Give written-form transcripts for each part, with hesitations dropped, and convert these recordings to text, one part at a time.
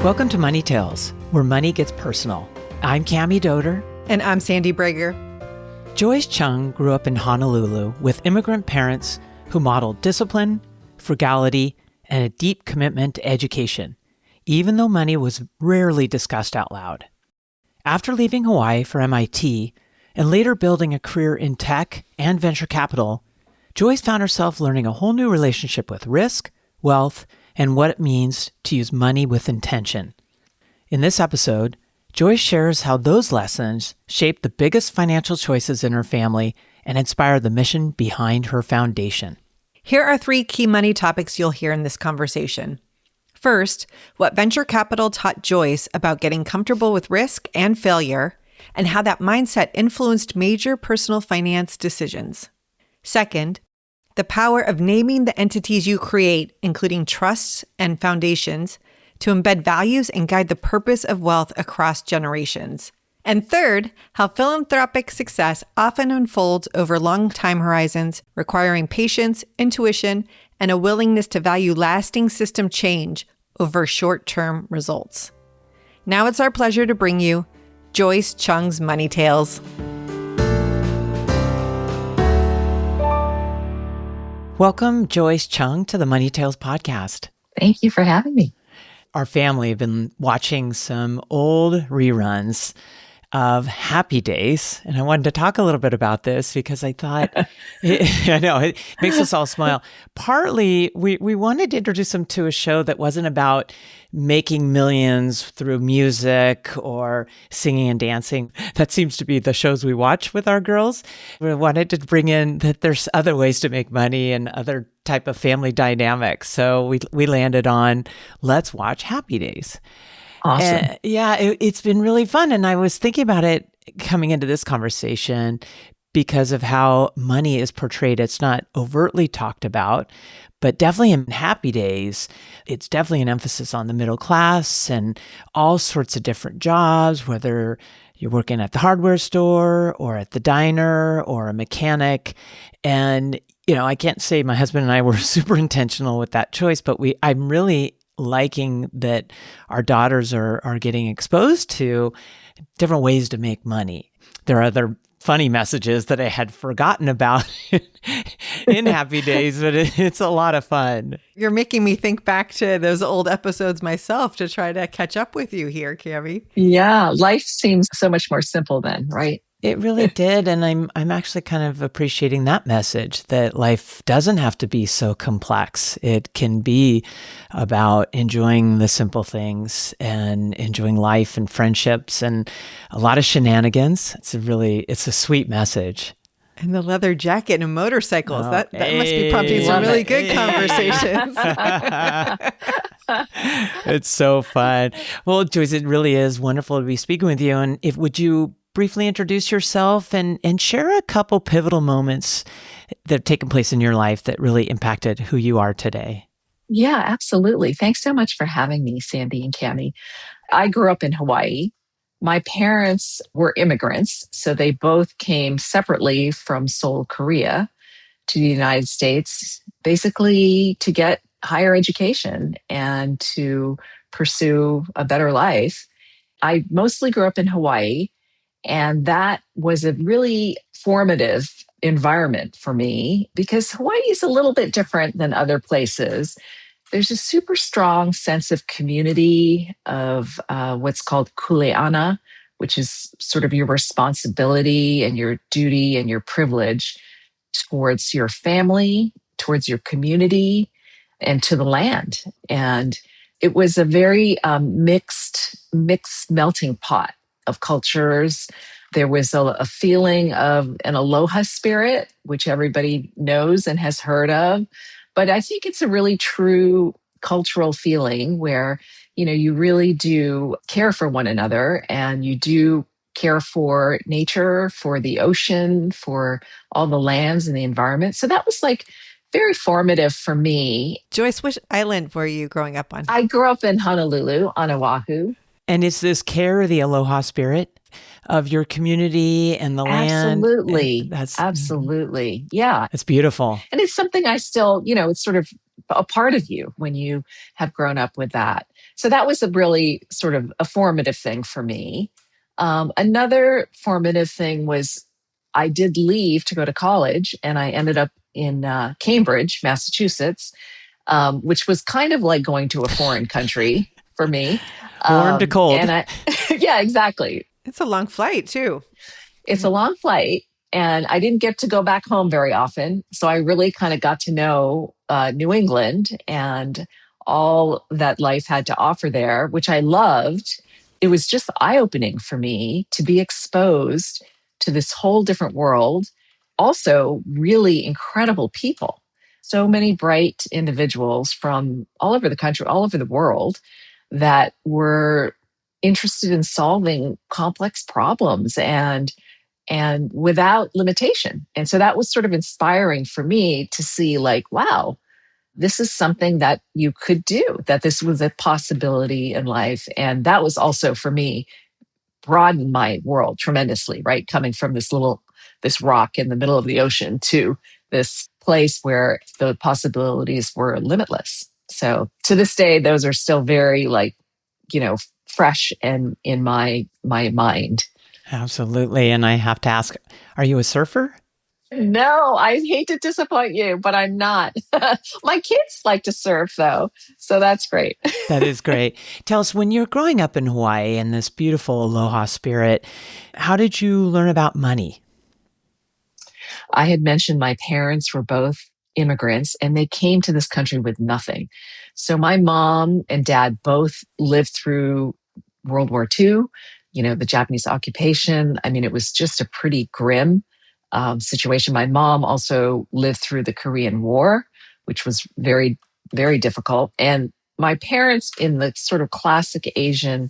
Welcome to Money Tales, where money gets personal. I'm Cammie Doder. And I'm Sandy Brager. Joyce Chung grew up in Honolulu with immigrant parents who modeled discipline, frugality, and a deep commitment to education, even though money was rarely discussed out loud. After leaving Hawaii for MIT and later building a career in tech and venture capital, Joyce found herself learning a whole new relationship with risk, wealth, and what it means to use money with intention. In this episode, Joyce shares how those lessons shaped the biggest financial choices in her family and inspired the mission behind her foundation. Here are 3 key money topics you'll hear in this conversation. First, what venture capital taught Joyce about getting comfortable with risk and failure, and how that mindset influenced major personal finance decisions. Second, the power of naming the entities you create, including trusts and foundations, to embed values and guide the purpose of wealth across generations. And third, how philanthropic success often unfolds over long time horizons, requiring patience, intuition, and a willingness to value lasting system change over short-term results. Now it's our pleasure to bring you Joyce Chung's Money Tales. Welcome, Joyce Chung, to the Money Tales podcast. Thank you for having me. Our family have been watching some old reruns of Happy Days, and I wanted to talk a little bit about this because I thought, I know, it makes us all smile. Partly, we wanted to introduce them to a show that wasn't about making millions through music or singing and dancing. That seems to be the shows we watch with our girls. We wanted to bring in that there's other ways to make money and other type of family dynamics. So we landed on, let's watch Happy Days. Awesome. It's been really fun. And I was thinking about it coming into this conversation because of how money is portrayed. It's not overtly talked about, but definitely in Happy Days, it's definitely an emphasis on the middle class and all sorts of different jobs, whether you're working at the hardware store or at the diner or a mechanic. And, I can't say my husband and I were super intentional with that choice, but I'm really liking that our daughters are getting exposed to different ways to make money. There are other funny messages that I had forgotten about in Happy Days, but it's a lot of fun. You're making me think back to those old episodes myself to try to catch up with you here, Cammie. Yeah, life seems so much more simple then, right? It really did. And I'm actually kind of appreciating that message that life doesn't have to be so complex. It can be about enjoying the simple things and enjoying life and friendships and a lot of shenanigans. It's a sweet message. And the leather jacket and motorcycles. That must be prompting some really good conversations. It's so fun. Well, Joyce, it really is wonderful to be speaking with you. And would you briefly introduce yourself and share a couple pivotal moments that have taken place in your life that really impacted who you are today? Yeah, absolutely. Thanks so much for having me, Sandy and Cammie. I grew up in Hawaii. My parents were immigrants, so they both came separately from Seoul, Korea, to the United States, basically to get higher education and to pursue a better life. I mostly grew up in Hawaii. And that was a really formative environment for me because Hawaii is a little bit different than other places. There's a super strong sense of community, of what's called kuleana, which is sort of your responsibility and your duty and your privilege towards your family, towards your community, and to the land. And it was a very mixed melting pot of cultures. There was a feeling of an aloha spirit, which everybody knows and has heard of. But I think it's a really true cultural feeling where, you really do care for one another and you do care for nature, for the ocean, for all the lands and the environment. So that was very formative for me. Joyce, which island were you growing up on? I grew up in Honolulu on Oahu. And is this care the aloha spirit of your community and the land? Absolutely. Absolutely. Yeah. It's beautiful. And it's something I still, it's sort of a part of you when you have grown up with that. So that was a really sort of a formative thing for me. Another formative thing was I did leave to go to college, and I ended up in Cambridge, Massachusetts, which was kind of like going to a foreign country for me. Warm to cold. Yeah, exactly. It's a long flight too. It's a long flight, and I didn't get to go back home very often. So I really kind of got to know New England and all that life had to offer there, which I loved. It was just eye-opening for me to be exposed to this whole different world. Also, really incredible people. So many bright individuals from all over the country, all over the world that were interested in solving complex problems and without limitation. And so that was sort of inspiring for me to see, like, wow, this is something that you could do, that this was a possibility in life. And that was also for me broadened my world tremendously, right? Coming from this rock in the middle of the ocean to this place where the possibilities were limitless. So to this day, those are still very fresh and in my mind. Absolutely. And I have to ask, are you a surfer? No, I hate to disappoint you, but I'm not. My kids like to surf though, so that's great. That is great. Tell us, when you're growing up in Hawaii in this beautiful aloha spirit, how did you learn about money? I had mentioned my parents were both immigrants and they came to this country with nothing. So my mom and dad both lived through World War II, the Japanese occupation. I mean, it was just a pretty grim situation. My mom also lived through the Korean War, which was very, very difficult. And my parents, in the sort of classic Asian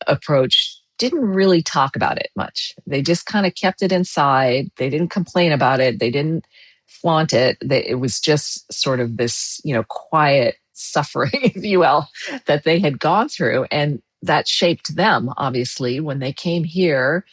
approach, didn't really talk about it much. They just kind of kept it inside. They didn't complain about it. They didn't flaunt it. It was just sort of this, quiet suffering, if you will, that they had gone through. And that shaped them, obviously, when they came here.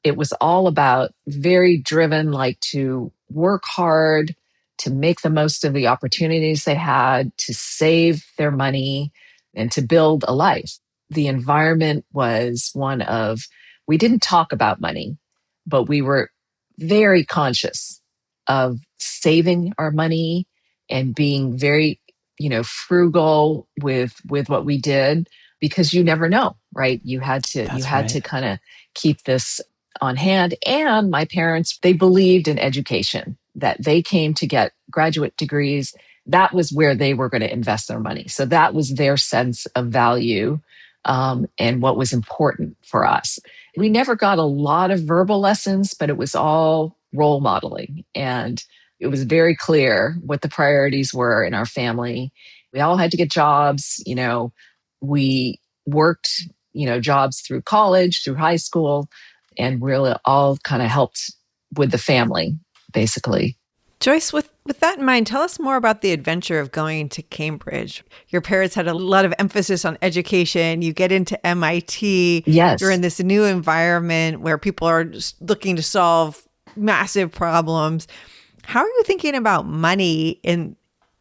It was all about very driven, like to work hard, to make the most of the opportunities they had, to save their money, and to build a life. The environment was one of, we didn't talk about money, but we were very conscious of saving our money and being very, frugal with what we did, because you never know, right? You had to kind of keep this on hand. And my parents, they believed in education, that they came to get graduate degrees. That was where they were going to invest their money. So that was their sense of value and what was important for us. We never got a lot of verbal lessons, but it was all role modeling. And it was very clear what the priorities were in our family. We all had to get jobs. We worked, jobs through college, through high school, and really all kind of helped with the family, basically. Joyce, with that in mind, tell us more about the adventure of going to Cambridge. Your parents had a lot of emphasis on education. You get into MIT. Yes. You're in this new environment where people are just looking to solve massive problems. How are you thinking about money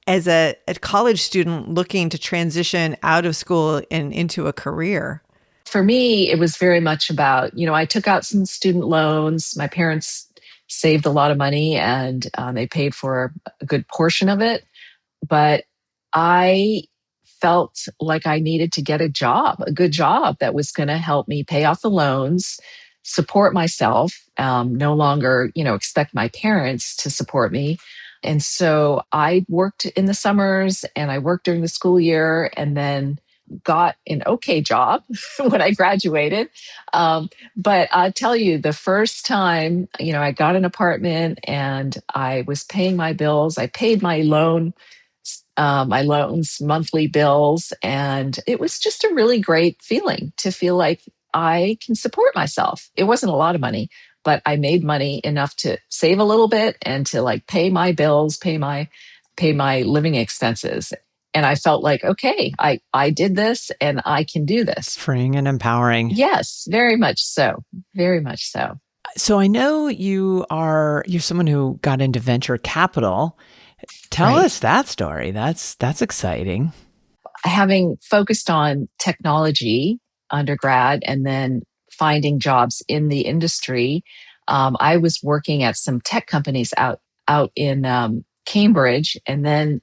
as a college student looking to transition out of school and into a career? For me, it was very much about, I took out some student loans. My parents saved a lot of money and they paid for a good portion of it. But I felt like I needed to get a good job that was going to help me pay off the loans, support myself, no longer, expect my parents to support me. And so I worked in the summers and I worked during the school year, and then got an okay job when I graduated. But I'll tell you, the first time, I got an apartment and I was paying my bills. I paid my loans monthly bills. And it was just a really great feeling to feel like I can support myself. It wasn't a lot of money, but I made money enough to save a little bit and to pay my bills, pay my living expenses. And I felt like, okay, I did this and I can do this. Freeing and empowering. Yes, very much so. Very much so. So I know you're someone who got into venture capital. Tell right? us that story. That's exciting. Having focused on technology undergrad and then finding jobs in the industry, I was working at some tech companies out in Cambridge, and then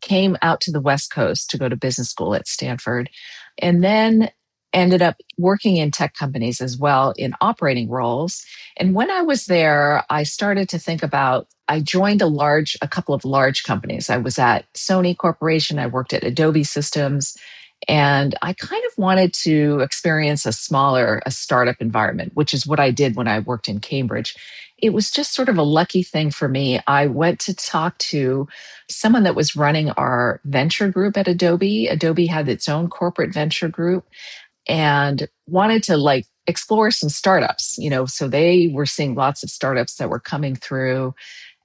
came out to the West Coast to go to business school at Stanford, and then ended up working in tech companies as well in operating roles. And when I was there, I started to think about, I joined a couple of large companies. I was at Sony Corporation, I worked at Adobe Systems, and I kind of wanted to experience a startup environment, which is what I did when I worked in Cambridge. It was just sort of a lucky thing for me. I went to talk to someone that was running our venture group at Adobe. Adobe had its own corporate venture group and wanted to like explore some startups, so they were seeing lots of startups that were coming through.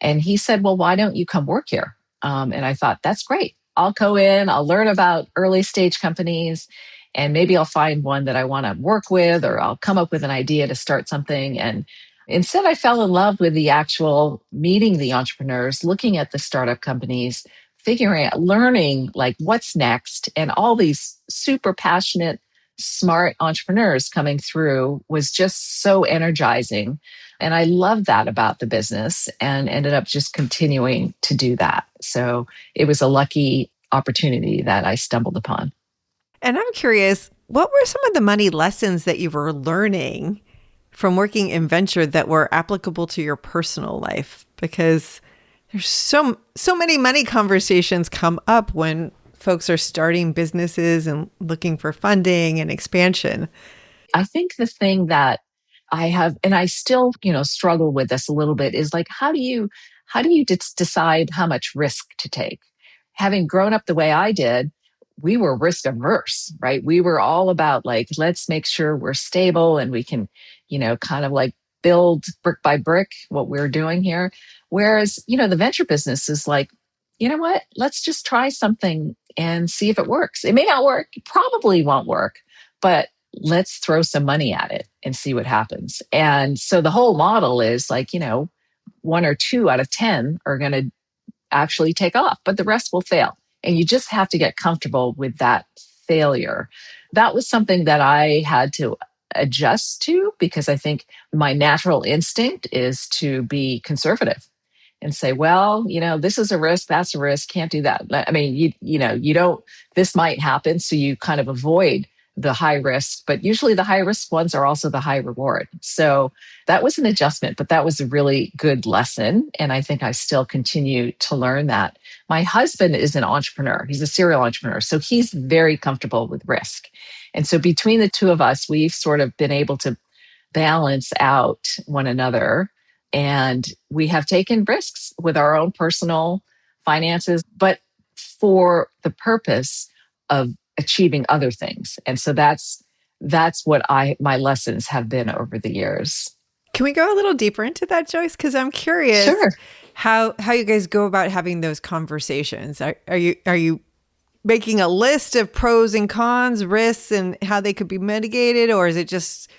And he said, well, why don't you come work here? And I thought, that's great. I'll go in, I'll learn about early stage companies, and maybe I'll find one that I want to work with, or I'll come up with an idea to start something. And instead, I fell in love with the actual meeting the entrepreneurs, looking at the startup companies, figuring out, learning like what's next, and all these super passionate, smart entrepreneurs coming through was just so energizing. And I loved that about the business and ended up just continuing to do that. So it was a lucky opportunity that I stumbled upon. And I'm curious, what were some of the money lessons that you were learning from working in venture that were applicable to your personal life? Because there's so many money conversations come up when folks are starting businesses and looking for funding and expansion. I think the thing that I have, and I still, struggle with this a little bit, is like, how do you decide how much risk to take? Having grown up the way I did, we were risk averse, right? We were all about like, let's make sure we're stable and we can, kind of like build brick by brick what we're doing here. Whereas, the venture business is like, you know what? Let's just try something and see if it works. It may not work, it probably won't work, but let's throw some money at it and see what happens. And so the whole model is like, one or two out of 10 are going to actually take off, but the rest will fail. And you just have to get comfortable with that failure. That was something that I had to adjust to, because I think my natural instinct is to be conservative and say, well, this is a risk, that's a risk, can't do that. I mean, you don't, this might happen. So you kind of avoid the high risk, but usually the high risk ones are also the high reward. So that was an adjustment, but that was a really good lesson. And I think I still continue to learn that. My husband is an entrepreneur. He's a serial entrepreneur. So he's very comfortable with risk. And so between the two of us, we've sort of been able to balance out one another. And we have taken risks with our own personal finances, but for the purpose of achieving other things. And so that's what my lessons have been over the years. Can we go a little deeper into that, Joyce? Because I'm curious Sure. how you guys go about having those conversations. Are you making a list of pros and cons, risks, and how they could be mitigated, or is it just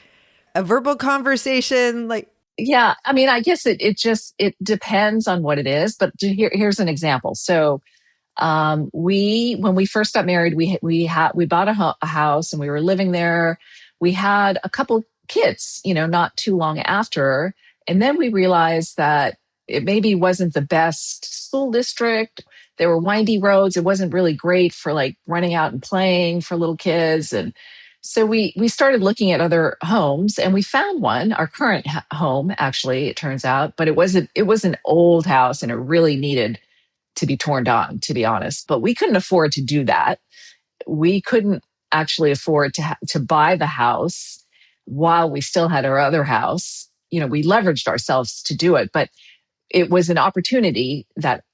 a verbal conversation? Like, yeah, I mean, I guess it depends on what it is. But here's an example. So when we first got married, we bought a house and we were living there. We had a couple kids, not too long after. And then we realized that it maybe wasn't the best school district. There were windy roads. It wasn't really great for like running out and playing for little kids. And so we started looking at other homes, and we found one, our current home, actually, it turns out, but it was an old house and it really needed to be torn down, to be honest. But we couldn't afford to do that. We couldn't actually afford to buy the house while we still had our other house. We leveraged ourselves to do it, but it was an opportunity that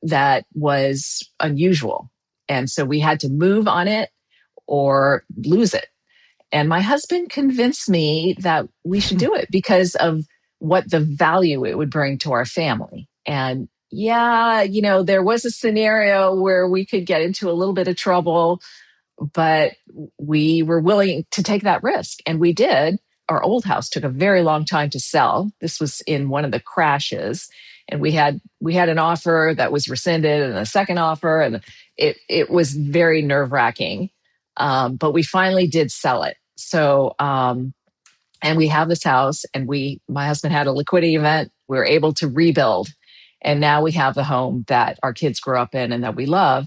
was unusual. And so we had to move on it or lose it. And my husband convinced me that we should do it because of what the value it would bring to our family. And yeah, there was a scenario where we could get into a little bit of trouble, but we were willing to take that risk. And we did. Our old house took a very long time to sell. This was in one of the crashes. And we had an offer that was rescinded and a second offer, and it was very nerve-wracking. But we finally did sell it. So and we have this house, and my husband had a liquidity event. We were able to rebuild. And now we have the home that our kids grew up in and that we love.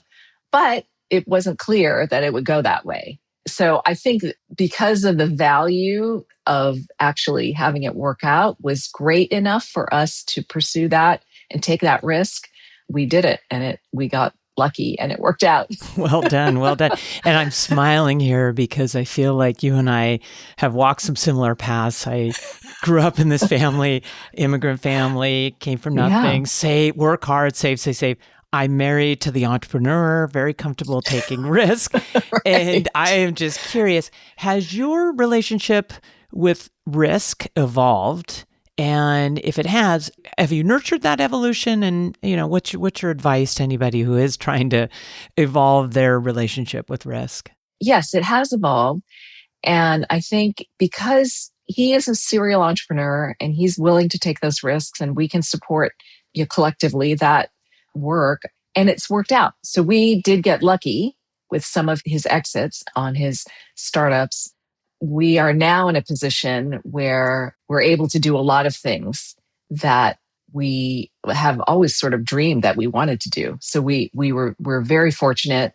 But it wasn't clear that it would go that way. So I think because of the value of actually having it work out was great enough for us to pursue that and take that risk. We did it, and we got lucky, and it worked out. Well done. Well done. And I'm smiling here because I feel like you and I have walked some similar paths. I grew up in this family, immigrant family, came from nothing, work hard, save. I'm married to the entrepreneur, very comfortable taking risk. Right. And I am just curious, has your relationship with risk evolved? And if it has, have you nurtured that evolution? And, what's your advice to anybody who is trying to evolve their relationship with risk? Yes, it has evolved. And I think because he is a serial entrepreneur and he's willing to take those risks, and we can support collectively that work, and it's worked out. So we did get lucky with some of his exits on his startups. We are now in a position where we're able to do a lot of things that we have always sort of dreamed that we wanted to do. So we're very fortunate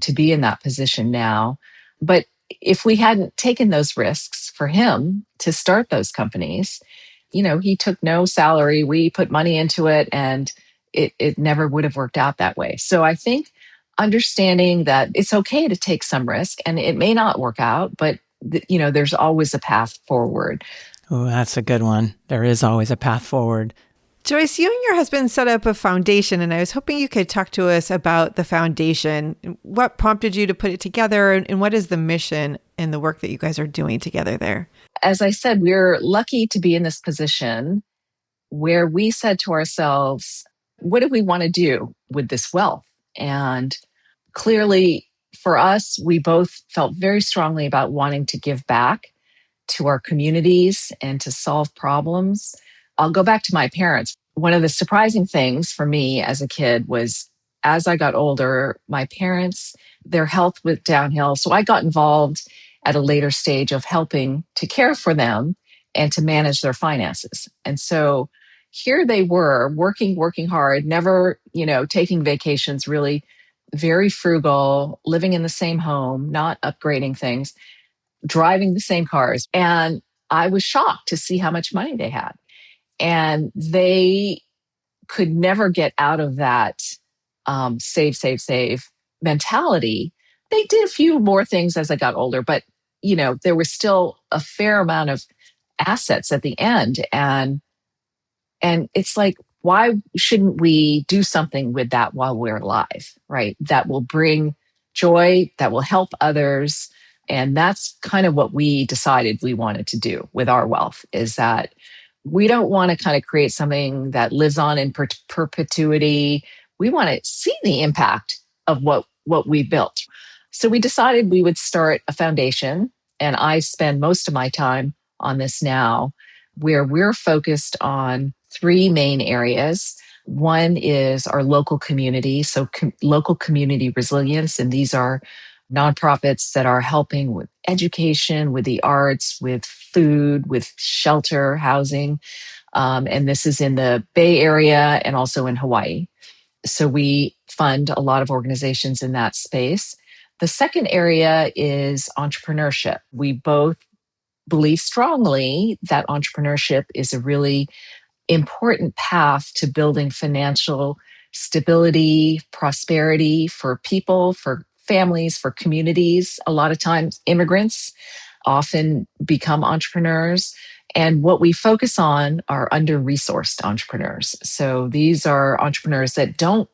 to be in that position now. But if we hadn't taken those risks for him to start those companies, he took no salary. We put money into it, and it never would have worked out that way. So I think understanding that it's okay to take some risk, and it may not work out, but there's always a path forward. Oh, that's a good one. There is always a path forward. Joyce, you and your husband set up a foundation, and I was hoping you could talk to us about the foundation. What prompted you to put it together, and what is the mission and the work that you guys are doing together there? As I said, we're lucky to be in this position where we said to ourselves, what do we want to do with this wealth? And clearly, for us, we both felt very strongly about wanting to give back to our communities and to solve problems. I'll go back to my parents. One of the surprising things for me as a kid was, as I got older, my parents, their health went downhill. So I got involved at a later stage of helping to care for them and to manage their finances. And so here they were working hard, never, taking vacations, really very frugal, living in the same home, not upgrading things, driving the same cars. And I was shocked to see how much money they had. And they could never get out of that save mentality. They did a few more things as I got older, but there was still a fair amount of assets at the end. And it's like, why shouldn't we do something with that while we're alive, right? That will bring joy, that will help others. And that's kind of what we decided we wanted to do with our wealth, is that we don't want to kind of create something that lives on in perpetuity. We want to see the impact of what we built. So we decided we would start a foundation, and I spend most of my time on this now, where we're focused on three main areas. One is our local community, so local community resilience, and these are nonprofits that are helping with education, with the arts, with food, with shelter, housing. And this is in the Bay Area and also in Hawaii. So we fund a lot of organizations in that space. The second area is entrepreneurship. We both believe strongly that entrepreneurship is a really important path to building financial stability, prosperity for people, for families, for communities. A lot of times, immigrants often become entrepreneurs. And what we focus on are under-resourced entrepreneurs. So these are entrepreneurs that don't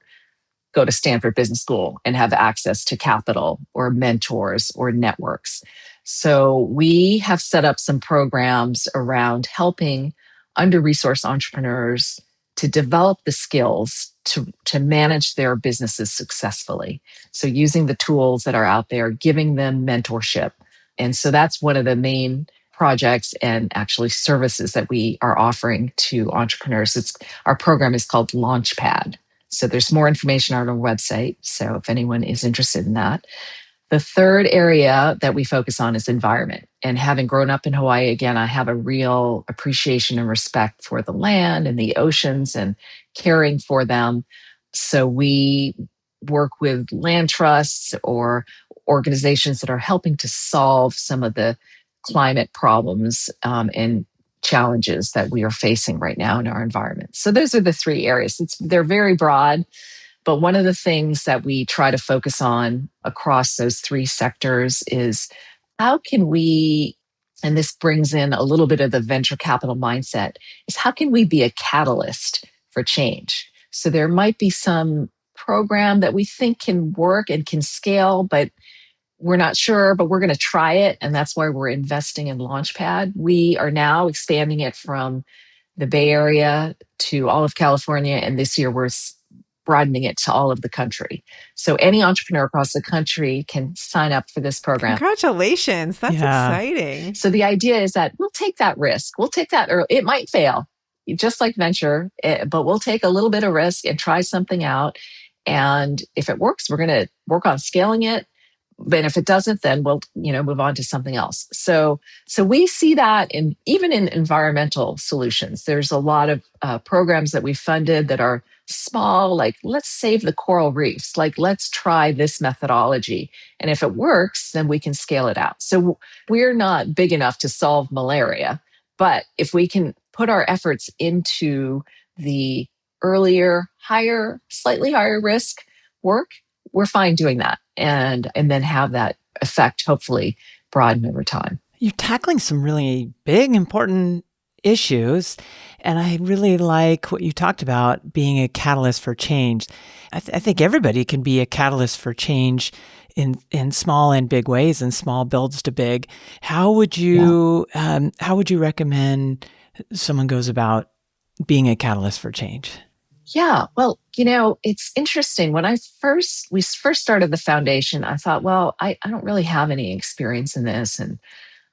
go to Stanford Business School and have access to capital or mentors or networks. So we have set up some programs around helping under-resourced entrepreneurs to develop the skills to manage their businesses successfully. So using the tools that are out there, giving them mentorship. And so that's one of the main projects and actually services that we are offering to entrepreneurs. Our program is called Launchpad. So there's more information on our website. So if anyone is interested in that. The third area that we focus on is environment. And having grown up in Hawaii, again, I have a real appreciation and respect for the land and the oceans and caring for them. So we work with land trusts or organizations that are helping to solve some of the climate problems and challenges that we are facing right now in our environment. So those are the three areas. They're very broad. But one of the things that we try to focus on across those three sectors is how can we, and this brings in a little bit of the venture capital mindset, is how can we be a catalyst for change? So there might be some program that we think can work and can scale, but we're not sure, but we're going to try it. And that's why we're investing in Launchpad. We are now expanding it from the Bay Area to all of California. And this year we're broadening it to all of the country. So any entrepreneur across the country can sign up for this program. Congratulations. That's exciting. So the idea is that we'll take that risk. We'll take that early. It might fail, just like venture, but we'll take a little bit of risk and try something out. And if it works, we're going to work on scaling it. But if it doesn't, then we'll, move on to something else. So we see that even in environmental solutions. There's a lot of programs that we funded that are small, like let's save the coral reefs, like let's try this methodology. And if it works, then we can scale it out. So we're not big enough to solve malaria, but if we can put our efforts into the earlier, slightly higher risk work, we're fine doing that. And then have that effect hopefully broaden over time. You're tackling some really big, important issues. And I really like what you talked about, being a catalyst for change. I think everybody can be a catalyst for change in small and big ways, and small builds to big. How would you recommend someone goes about being a catalyst for change? Yeah, well, it's interesting. When we first started the foundation, I thought, well, I don't really have any experience in this, and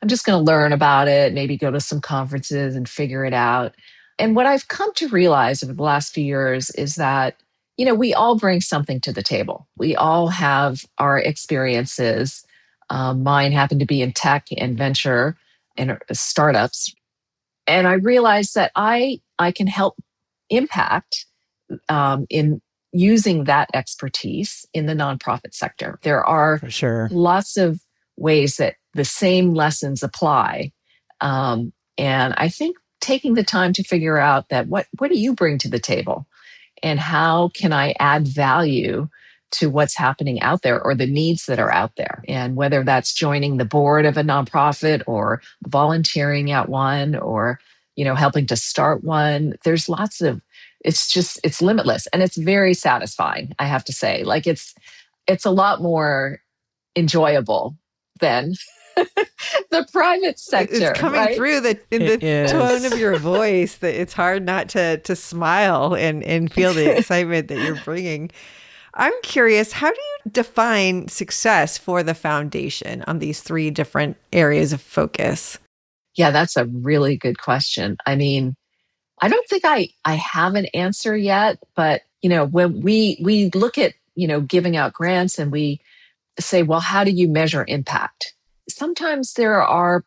I'm just going to learn about it, maybe go to some conferences and figure it out. And what I've come to realize over the last few years is that, we all bring something to the table. We all have our experiences. Mine happened to be in tech and venture and startups. And I realized that I can help impact in using that expertise in the nonprofit sector. There are lots of ways that the same lessons apply. And I think taking the time to figure out that what do you bring to the table, and how can I add value to what's happening out there or the needs that are out there. And whether that's joining the board of a nonprofit or volunteering at one or, helping to start one, there's lots of, it's limitless, and it's very satisfying, I have to say. Like it's a lot more enjoyable than the private sector. It's coming through in the tone of your voice that it's hard not to smile and feel the excitement that you're bringing. I'm curious, how do you define success for the foundation on these three different areas of focus? Yeah, that's a really good question. I mean, I don't think I have an answer yet, but when we look at giving out grants and we say, well, how do you measure impact? Sometimes there are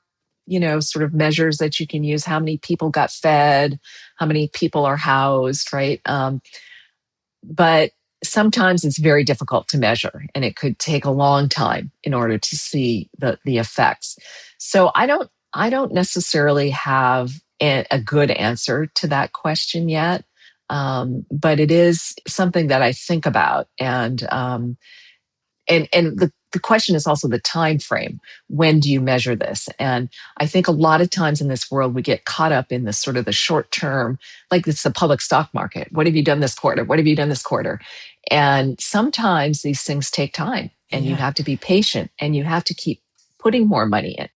sort of measures that you can use. How many people got fed? How many people are housed? Right? But sometimes it's very difficult to measure, and it could take a long time in order to see the effects. So I don't necessarily have a good answer to that question yet, but it is something that I think about, and the question is also the time frame. When do you measure this? And I think a lot of times in this world, we get caught up in this sort of the short term, like it's the public stock market. What have you done this quarter? What have you done this quarter? And sometimes these things take time, and you have to be patient, and you have to keep putting more money in.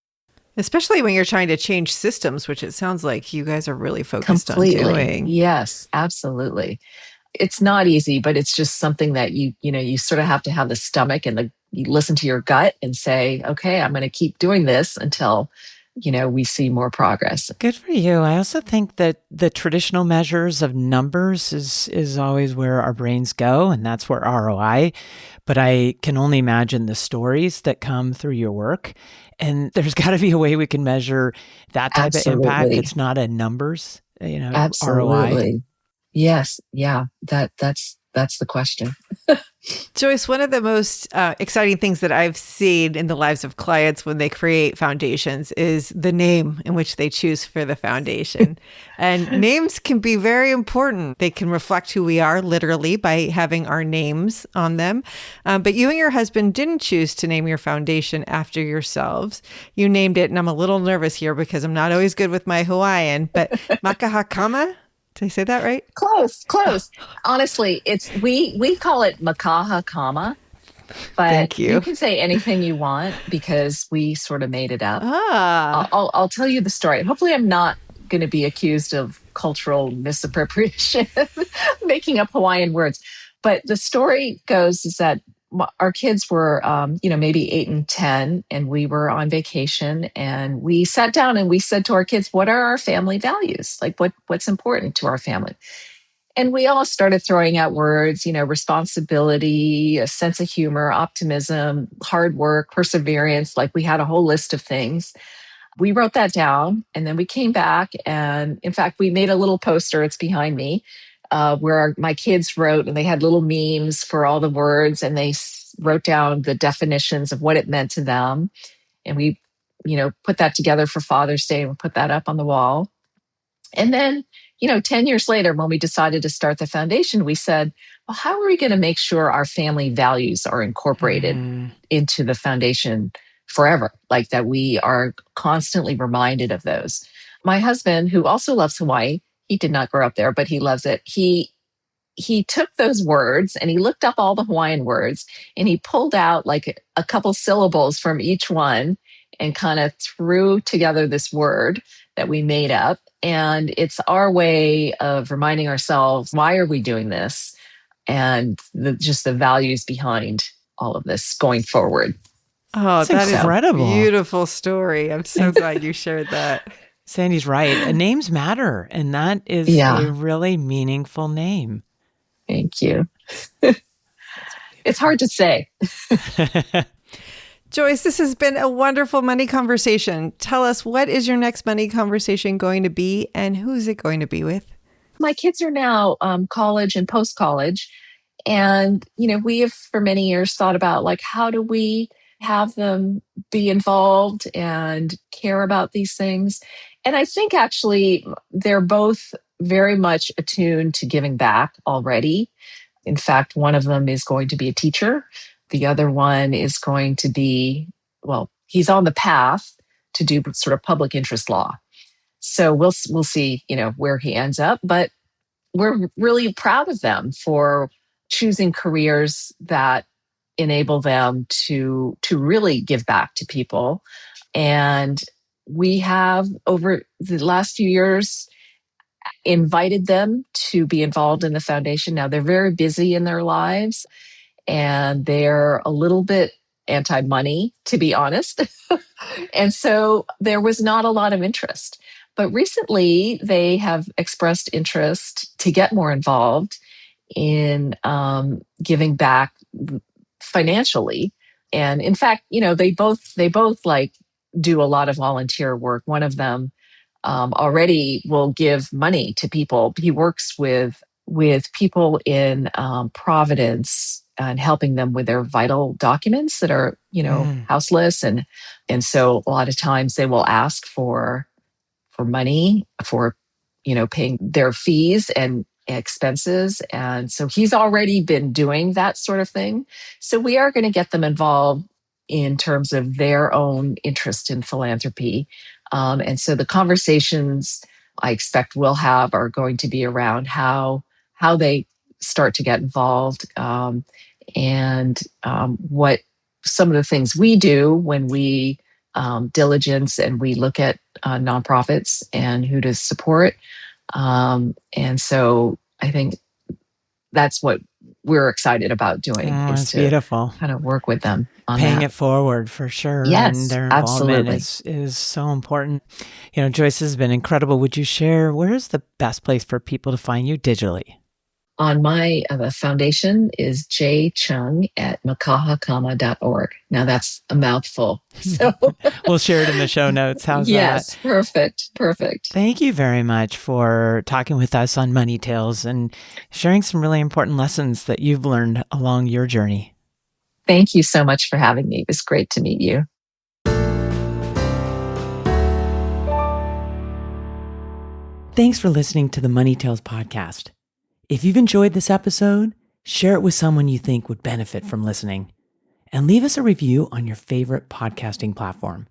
Especially when you're trying to change systems, which it sounds like you guys are really focused on doing. Yes, absolutely. It's not easy, but it's just something that you sort of have to have the stomach and you listen to your gut and say, okay, I'm going to keep doing this until we see more progress. Good for you. I also think that the traditional measures of numbers is always where our brains go, and that's where ROI. But I can only imagine the stories that come through your work. And there's got to be a way we can measure that type of impact. Absolutely. It's not a numbers, ROI. Absolutely. Yes. Yeah. That's the question. Joyce, one of the most exciting things that I've seen in the lives of clients when they create foundations is the name in which they choose for the foundation. And names can be very important. They can reflect who we are literally by having our names on them. But you and your husband didn't choose to name your foundation after yourselves. You named it, and I'm a little nervous here because I'm not always good with my Hawaiian, but Makahakama? Did I say that right? Close. Honestly, we call it Makahakama, but Thank you. you can say anything you want because we sort of made it up. Ah. I'll tell you the story. Hopefully, I'm not going to be accused of cultural misappropriation, making up Hawaiian words. But the story goes is that our kids were, maybe 8 and 10, and we were on vacation, and we sat down and we said to our kids, "What are our family values? Like, what's important to our family?" And we all started throwing out words, responsibility, a sense of humor, optimism, hard work, perseverance. Like, we had a whole list of things. We wrote that down, and then we came back, and in fact, we made a little poster. It's behind me, where my kids wrote, and they had little memes for all the words, and they wrote down the definitions of what it meant to them. And we, put that together for Father's Day, and we put that up on the wall. And then, 10 years later, when we decided to start the foundation, we said, well, how are we going to make sure our family values are incorporated into the foundation forever? Like, that we are constantly reminded of those. My husband, who also loves Hawaii, he did not grow up there, but he loves it. He took those words and he looked up all the Hawaiian words, and he pulled out like a couple syllables from each one and kind of threw together this word that we made up. And it's our way of reminding ourselves, why are we doing this? And just the values behind all of this going forward. Oh, that's incredible. Is a beautiful story. I'm so glad you shared that. Sandy's right. Names matter, and that is a really meaningful name. Thank you. It's hard to say. Joyce, this has been a wonderful money conversation. Tell us, what is your next money conversation going to be, and who's it going to be with? My kids are now college and post-college. And, we have for many years thought about, like, how do we have them be involved and care about these things? And I think actually they're both very much attuned to giving back already. In fact, one of them is going to be a teacher. The other one is going to be, he's on the path to do sort of public interest law. So we'll see, where he ends up. But we're really proud of them for choosing careers that enable them to really give back to people. And we have, over the last few years, invited them to be involved in the foundation. Now, they're very busy in their lives, and they're a little bit anti-money, to be honest. And so there was not a lot of interest. But recently, they have expressed interest to get more involved in giving back financially. And in fact, they both like do a lot of volunteer work. One of them already will give money to people. He works with people in Providence and helping them with their vital documents that are, houseless. And so a lot of times they will ask for money for, paying their fees and expenses. And so he's already been doing that sort of thing. So we are going to get them involved in terms of their own interest in philanthropy. And so the conversations I expect we'll have are going to be around how they start to get involved, and what some of the things we do when we diligence and we look at nonprofits and who to support. And so I think that's what we're excited about doing, Oh, is it's to beautiful. kind of work with them on Paying that. it forward for sure. And Yes, their involvement absolutely. is so important. Joyce has been incredible. Would you share where is the best place for people to find you digitally? On my foundation is jchung at makahakama.org. Now that's a mouthful. So We'll share it in the show notes. How's that? yes, perfect. Thank you very much for talking with us on Money Tales and sharing some really important lessons that you've learned along your journey. Thank you so much for having me. It was great to meet you. Thanks for listening to the Money Tales podcast. If you've enjoyed this episode, share it with someone you think would benefit from listening. And leave us a review on your favorite podcasting platform.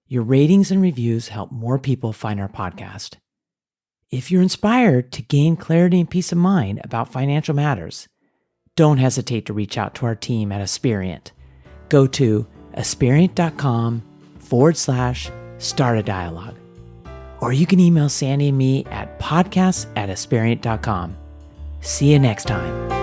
Your ratings and reviews help more people find our podcast. If you're inspired to gain clarity and peace of mind about financial matters, don't hesitate to reach out to our team at Aspiriant. Go to aspiriant.com/start a dialogue. Or you can email Sandy and me at podcasts@aspiriant.com. See you next time.